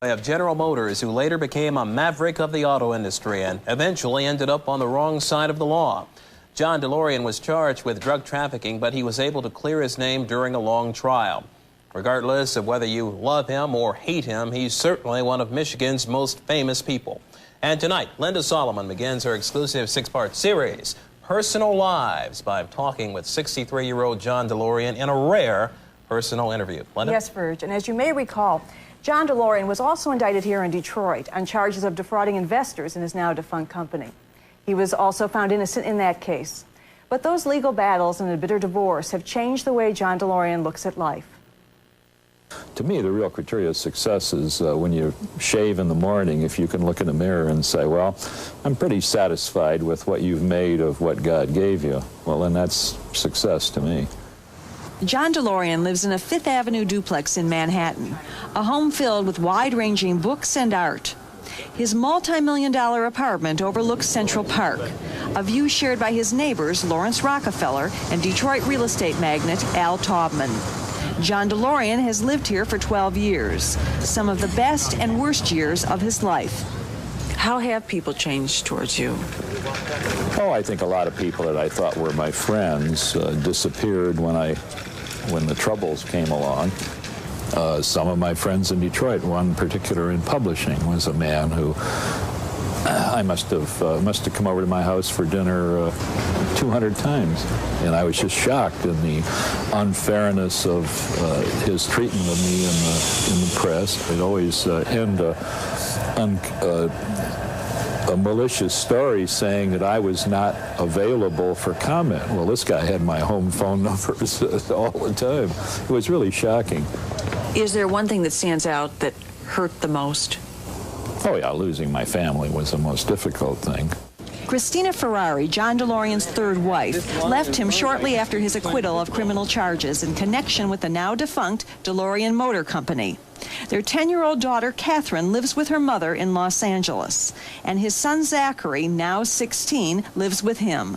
Of General Motors, who later became a maverick of the auto industry and eventually ended up on the wrong side of the law. John DeLorean was charged with drug trafficking, but he was able to clear his name during a long trial. Regardless of whether you love him or hate him, he's certainly one of Michigan's most famous people. And tonight, Linda Solomon begins her exclusive 6-part series, Personal Lives, by talking with 63-year-old John DeLorean in a rare personal interview. Linda? Yes, Virg, and as you may recall, John DeLorean was also indicted here in Detroit on charges of defrauding investors in his now defunct company. He was also found innocent in that case. But those legal battles and a bitter divorce have changed the way John DeLorean looks at life. To me, the real criteria of success is when you shave in the morning, if you can look in the mirror and say, well, I'm pretty satisfied with what you've made of what God gave you. Well, then that's success to me. John DeLorean lives in a Fifth Avenue duplex in Manhattan, a home filled with wide-ranging books and art. His multi-million-dollar apartment overlooks Central Park, a view shared by his neighbors Lawrence Rockefeller and Detroit real estate magnate Al Taubman. John DeLorean has lived here for 12 years, some of the best and worst years of his life. How have people changed towards you? Oh, I think a lot of people that I thought were my friends disappeared when the troubles came along. Some of my friends in Detroit, one particular in publishing, was a man who I must have come over to my house for dinner 200 times, and I was just shocked in the unfairness of his treatment of me in the press. It always end a malicious story saying that I was not available for comment. Well, this guy had my home phone numbers all the time. It was really shocking. Is there one thing that stands out that hurt the most? Oh yeah, losing my family was the most difficult thing. Christina Ferrare, John DeLorean's third wife, left him shortly after his acquittal of criminal charges in connection with the now defunct DeLorean Motor Company. Their 10-year-old daughter, Catherine, lives with her mother in Los Angeles, and his son, Zachary, now 16, lives with him.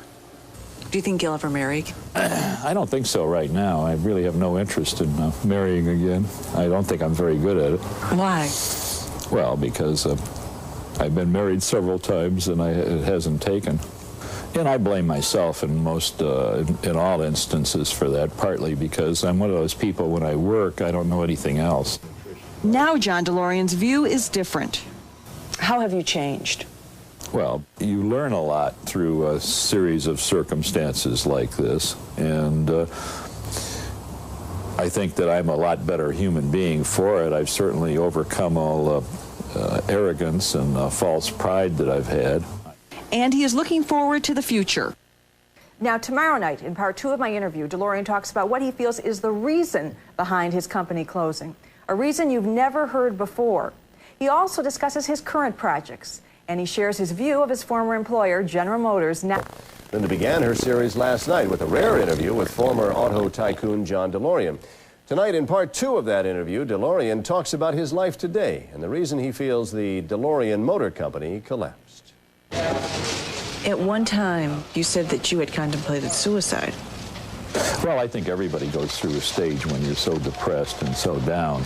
Do you think you'll ever marry? I don't think so right now. I really have no interest in marrying again. I don't think I'm very good at it. Why? Well, because I've been married several times and it hasn't taken. And I blame myself in all instances for that, partly because I'm one of those people, when I work, I don't know anything else. Now John DeLorean's view is different. How have you changed? Well, you learn a lot through a series of circumstances like this, and I think that I'm a lot better human being for it. I've certainly overcome all arrogance and false pride that I've had. And he is looking forward to the future. Now, tomorrow night, in part 2 of my interview, DeLorean talks about what he feels is the reason behind his company closing, a reason you've never heard before. He also discusses his current projects, and he shares his view of his former employer, General Motors. Now, Linda began her series last night with a rare interview with former auto tycoon John DeLorean. Tonight, in part 2 of that interview, DeLorean talks about his life today and the reason he feels the DeLorean Motor Company collapsed. At one time, you said that you had contemplated suicide. Well, I think everybody goes through a stage when you're so depressed and so down.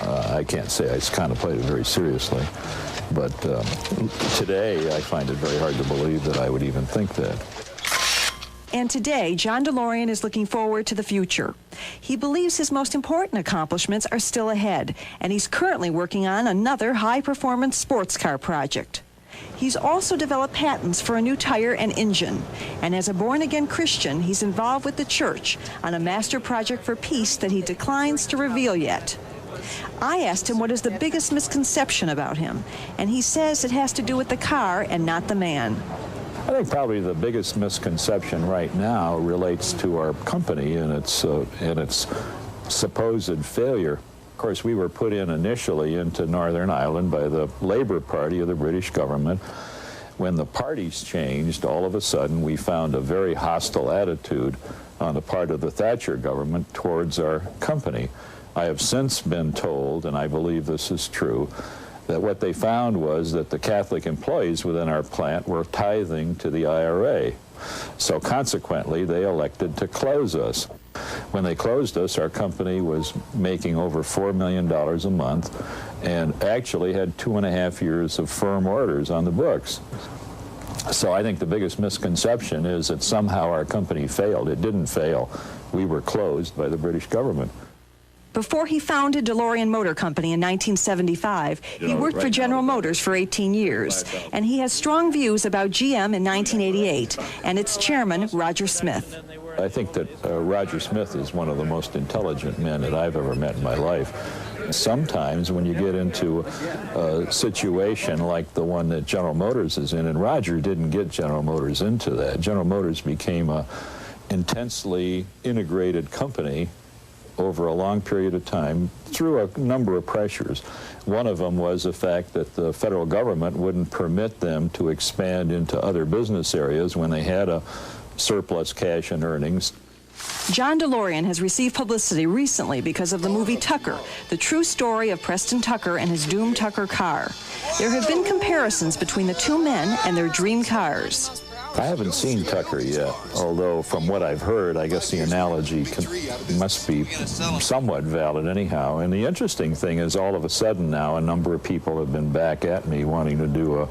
I can't say I contemplated very seriously, but today I find it very hard to believe that I would even think that. And today, John DeLorean is looking forward to the future. He believes his most important accomplishments are still ahead, and he's currently working on another high-performance sports car project. He's also developed patents for a new tire and engine, and as a born-again Christian, he's involved with the church on a master project for peace that he declines to reveal yet. I asked him what is the biggest misconception about him, and he says it has to do with the car and not the man. I think probably the biggest misconception right now relates to our company and its supposed failure. Of course, we were put in initially into Northern Ireland by the Labour Party of the British government. When the parties changed, all of a sudden we found a very hostile attitude on the part of the Thatcher government towards our company. I have since been told, and I believe this is true, that what they found was that the Catholic employees within our plant were tithing to the IRA. So consequently, they elected to close us. When they closed us, our company was making over $4 million a month and actually had 2.5 years of firm orders on the books. So I think the biggest misconception is that somehow our company failed. It didn't fail. We were closed by the British government. Before he founded DeLorean Motor Company in 1975, he worked for General Motors for 18 years, and he has strong views about GM in 1988 and its chairman, Roger Smith. I think that Roger Smith is one of the most intelligent men that I've ever met in my life. Sometimes when you get into a situation like the one that General Motors is in, and Roger didn't get General Motors into that. General Motors became an intensely integrated company over a long period of time through a number of pressures. One of them was the fact that the federal government wouldn't permit them to expand into other business areas when they had a surplus cash and earnings. John DeLorean has received publicity recently because of the movie Tucker, the true story of Preston Tucker and his doomed Tucker car. There have been comparisons between the two men and their dream cars. I haven't seen Tucker yet, although from what I've heard, I guess the analogy must be somewhat valid anyhow. And the interesting thing is all of a sudden now a number of people have been back at me wanting to do a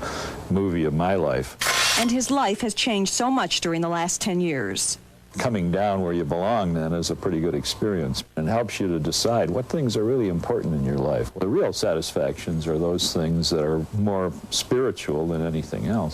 movie of my life. And his life has changed so much during the last 10 years. Coming down where you belong then is a pretty good experience and helps you to decide what things are really important in your life. The real satisfactions are those things that are more spiritual than anything else.